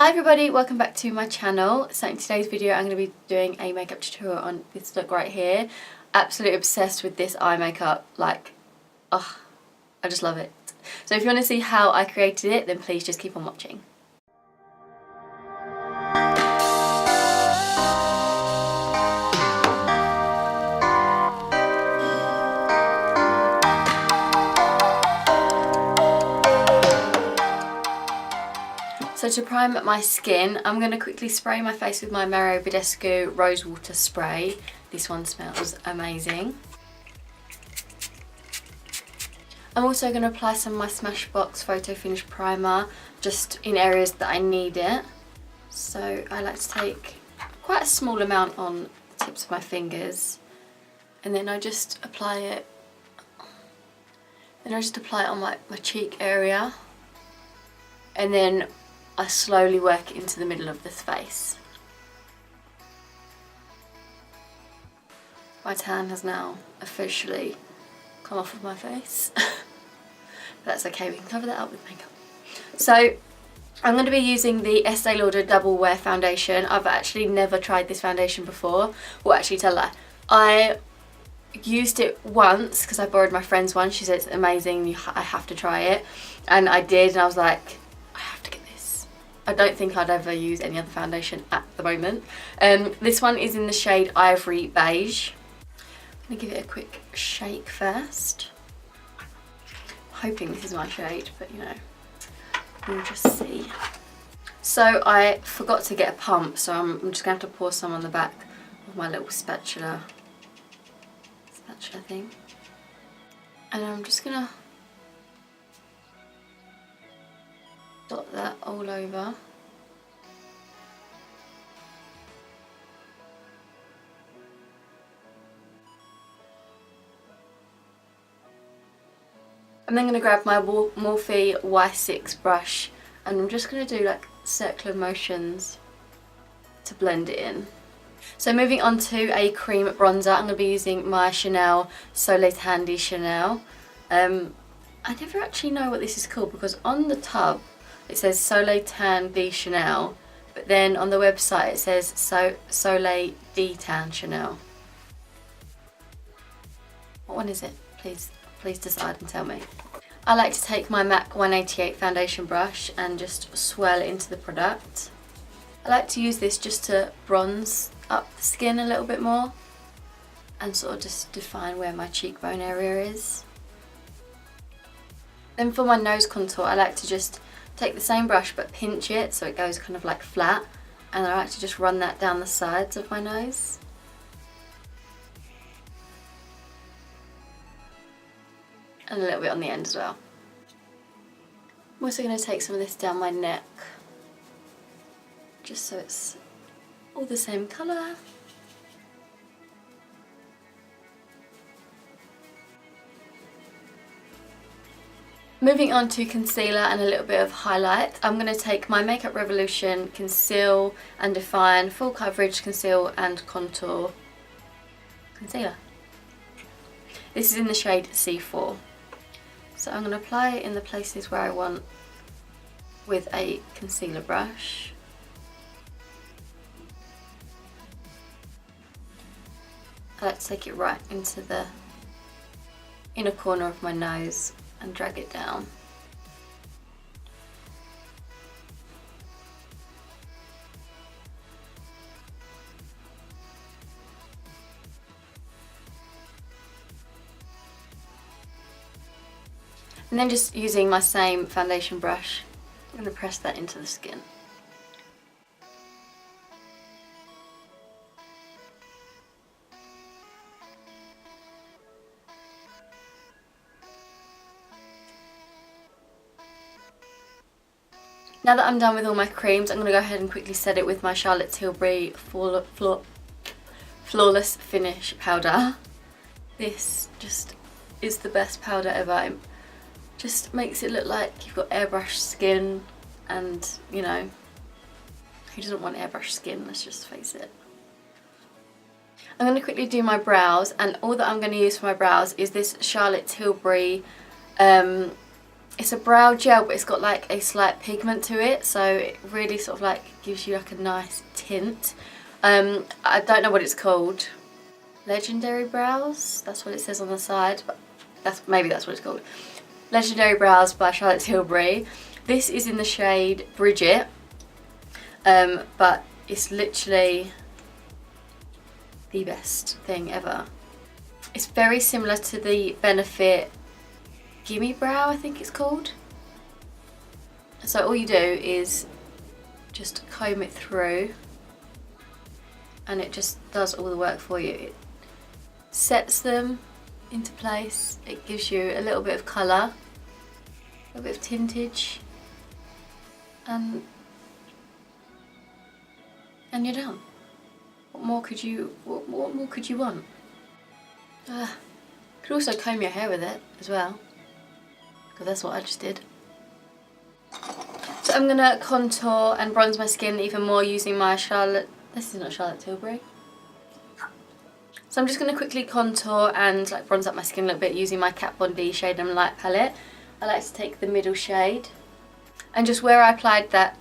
Hi everybody, welcome back to my channel. So in today's video I'm going to be doing a makeup tutorial on this look right here. Absolutely obsessed with this eye makeup, like, oh, I just love it. So if you want to see how I created it, then please just keep on watching. So to prime my skin, I'm going to quickly spray my face with my Badescu Rosewater spray. This one smells amazing. I'm also going to apply some of my Smashbox Photo Finish Primer just in areas that I need it. So I like to take quite a small amount on the tips of my fingers, and then I just apply it. Then I just apply it on my cheek area, and then I slowly work it into the middle of this face. My tan has now officially come off of my face. That's okay, we can cover that up with makeup. So I'm going to be using the Estee Lauder Double Wear Foundation. I've actually never tried this foundation before. Well, actually tell a lie. I used it once because I borrowed my friend's one. She said it's amazing, I have to try it. And I did, and I was like, I have to get this. I don't think I'd ever use any other foundation at the moment. This one is in the shade Ivory Beige. I'm going to give it a quick shake first. Hoping this is my shade, but you know, we'll just see. So I forgot to get a pump, so I'm just going to have to pour some on the back of my little spatula thing. And I'm just going to dot that all over. I'm then going to grab my Morphe Y6 brush, and I'm just going to do like circular motions to blend it in. So moving on to a cream bronzer, I'm going to be using my Chanel Soleil Tandy Chanel. I never actually know what this is called because on the tub it says Soleil Tandy Chanel, but then on the website it says Soleil Tan Chanel. What one is it? Please decide and tell me. I like to take my MAC 188 foundation brush and just swirl it into the product. I like to use this just to bronze up the skin a little bit more and sort of just define where my cheekbone area is. Then for my nose contour, I like to just take the same brush but pinch it so it goes kind of like flat, and I like to just run that down the sides of my nose. And a little bit on the end as well. I'm also going to take some of this down my neck, just so it's all the same colour. Moving on to concealer and a little bit of highlight, I'm going to take my Makeup Revolution Conceal and Define Full Coverage Conceal and Contour Concealer. This is in the shade C4. So I'm going to apply it in the places where I want with a concealer brush. I like to take it right into the inner corner of my nose and drag it down. And then just using my same foundation brush, I'm going to press that into the skin. Now that I'm done with all my creams, I'm going to go ahead and quickly set it with my Charlotte Tilbury Flawless Finish powder. This just is the best powder ever. Just makes it look like you've got airbrush skin, and you know, who doesn't want airbrush skin, let's just face it. I'm going to quickly do my brows, and all that I'm going to use for my brows is this Charlotte Tilbury It's a brow gel, but it's got like a slight pigment to it, so it really sort of like gives you like a nice tint. I don't know what it's called. Legendary Brows, that's what it says on the side, but maybe that's what it's called. Legendary Brows by Charlotte Tilbury. This is in the shade Bridget, but it's literally the best thing ever. It's very similar to the Benefit Gimme Brow, I think it's called. So all you do is just comb it through and it just does all the work for you. It sets them into place, it gives you a little bit of colour, a little bit of tintage, and you're done. What more could you want? You could also comb your hair with it as well, because that's what I just did. So I'm gonna contour and bronze my skin even more using my this is not Charlotte Tilbury. So I'm just going to quickly contour and like bronze up my skin a little bit using my Kat Von D Shade and Light palette. I like to take the middle shade, and just where I applied that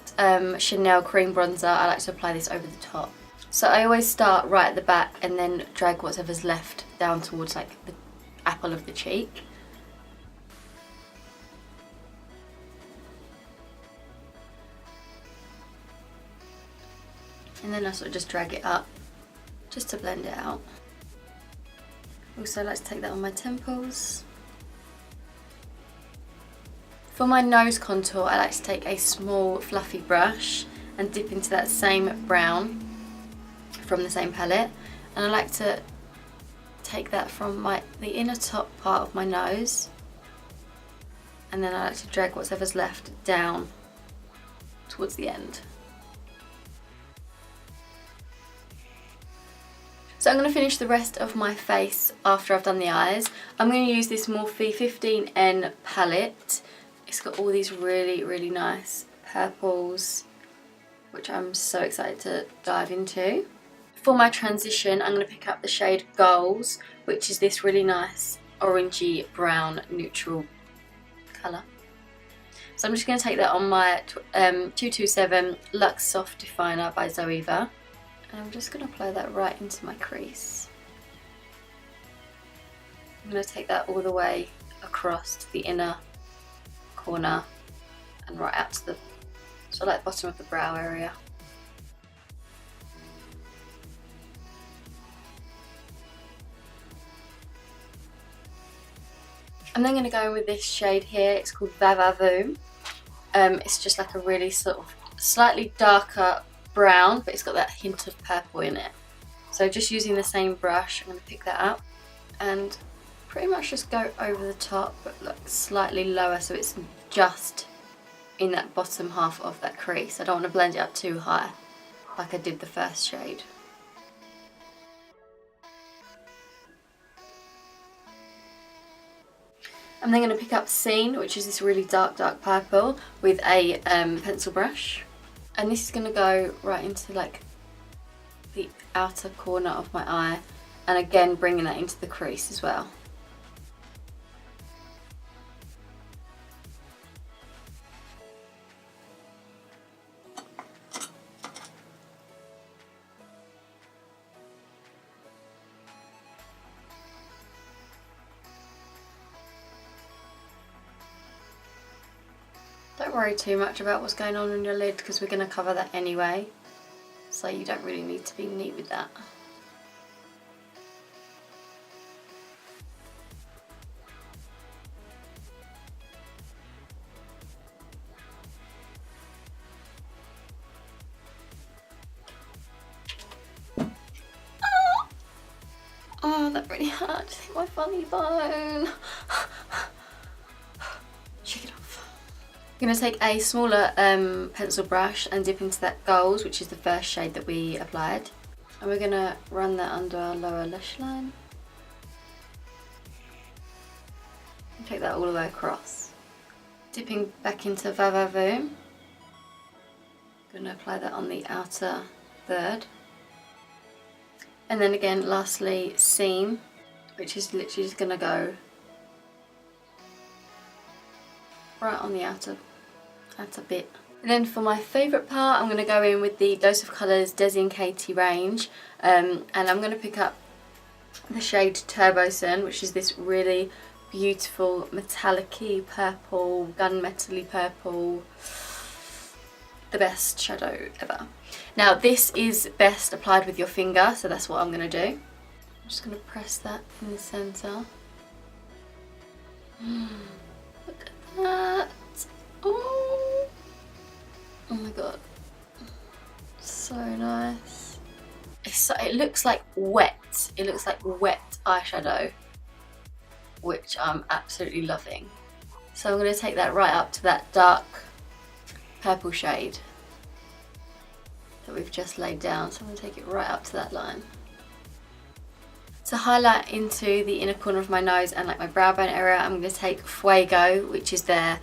Chanel cream bronzer, I like to apply this over the top. So I always start right at the back and then drag whatever's left down towards like the apple of the cheek. And then I sort of just drag it up just to blend it out. Also, I like to take that on my temples. For my nose contour, I like to take a small fluffy brush and dip into that same brown from the same palette. And I like to take that from the inner top part of my nose, and then I like to drag whatever's left down towards the end. So I'm going to finish the rest of my face after I've done the eyes. I'm going to use this Morphe 15N palette. It's got all these really, really nice purples, which I'm so excited to dive into. For my transition, I'm going to pick up the shade Goals, which is this really nice orangey brown neutral colour. So I'm just going to take that on my 227 Luxe Soft Definer by Zoeva. And I'm just going to apply that right into my crease. I'm going to take that all the way across to the inner corner and right out to the sort of like bottom of the brow area. I'm then going to go in with this shade here. It's called Vavavoom. It's just like a really sort of slightly darker brown, but it's got that hint of purple in it. So just using the same brush, I'm going to pick that up and pretty much just go over the top, but look slightly lower so it's just in that bottom half of that crease. I don't want to blend it up too high like I did the first shade. I'm then going to pick up Scene, which is this really dark purple, with a pencil brush. And this is going to go right into like the outer corner of my eye, and again bringing that into the crease as well. Don't worry too much about what's going on your lid, because we're going to cover that anyway, so you don't really need to be neat with that. Oh, that really hurt. Just hit my funny bone. Shake it off. I'm going to take a smaller pencil brush and dip into that Goals, which is the first shade that we applied. And we're going to run that under our lower lash line. And take that all the way across. Dipping back into Vavavoom. Going to apply that on the outer third. And then again, lastly, Seam, which is literally just going to go right on the outer bit. And then for my favourite part, I'm going to go in with the Dose of Colours Desi and Katie range, and I'm going to pick up the shade Turbo Sun, which is this really beautiful metallic-y purple, gunmetal-y purple, the best shadow ever. Now this is best applied with your finger, so that's what I'm going to do. I'm just going to press that in the centre. Look at that! Oh my god, so nice. It looks like wet. It looks like wet eyeshadow, which I'm absolutely loving. So I'm going to take that right up to that dark purple shade that we've just laid down. So I'm going to take it right up to that line. To highlight into the inner corner of my nose and like my brow bone area, I'm going to take Fuego, which is their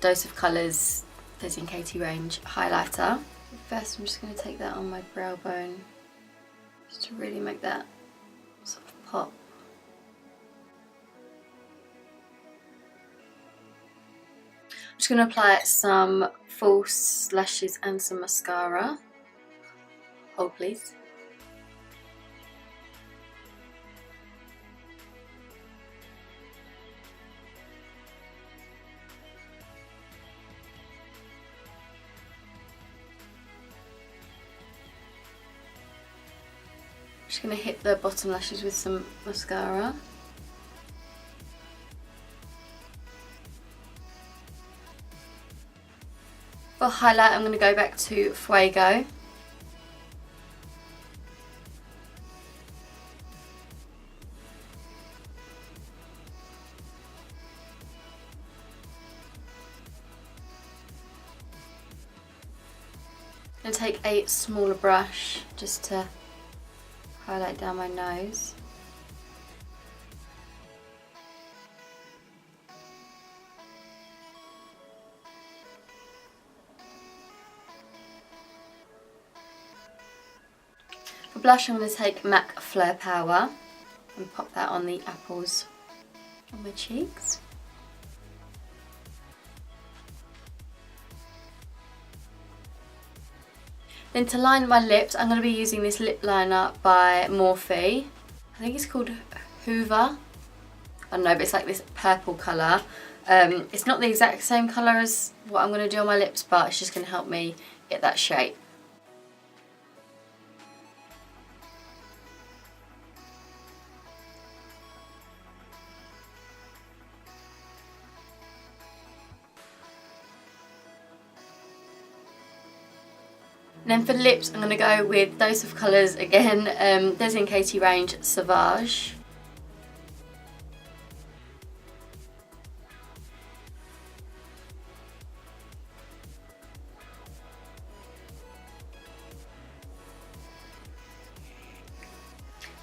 Dose of Colours Desi and Katie range highlighter. First I'm just going to take that on my brow bone just to really make that sort of pop. I'm just going to apply some false lashes and some mascara. Hold please. Just going to hit the bottom lashes with some mascara. For highlight, I'm going to go back to Fuego. I'm going to take a smaller brush just to highlight down my nose. For blush, I'm going to take MAC Fleur Power and pop that on the apples on my cheeks. Then to line my lips, I'm going to be using this lip liner by Morphe. I think it's called Hoova. I don't know, but it's like this purple colour. It's not the exact same colour as what I'm going to do on my lips, but it's just going to help me get that shape. And then for lips, I'm going to go with Dose of Colours again, Desi and Katie range Sauvage.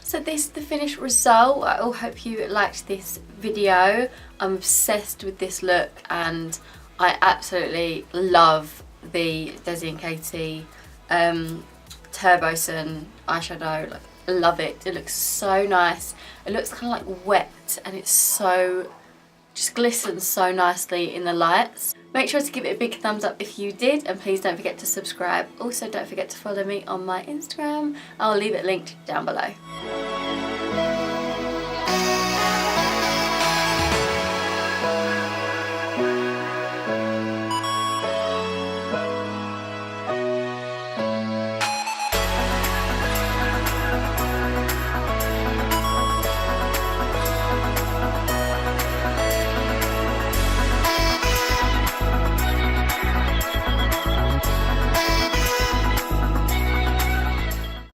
So this is the finished result. I all hope you liked this video. I'm obsessed with this look and I absolutely love the Desi and Katie Turbo Sun eyeshadow. Like, I love it. It looks so nice. It looks kind of like wet and it's so, just glistens so nicely in the lights. Make sure to give it a big thumbs up if you did, and please don't forget to subscribe. Also don't forget to follow me on my Instagram. I'll leave it linked down below.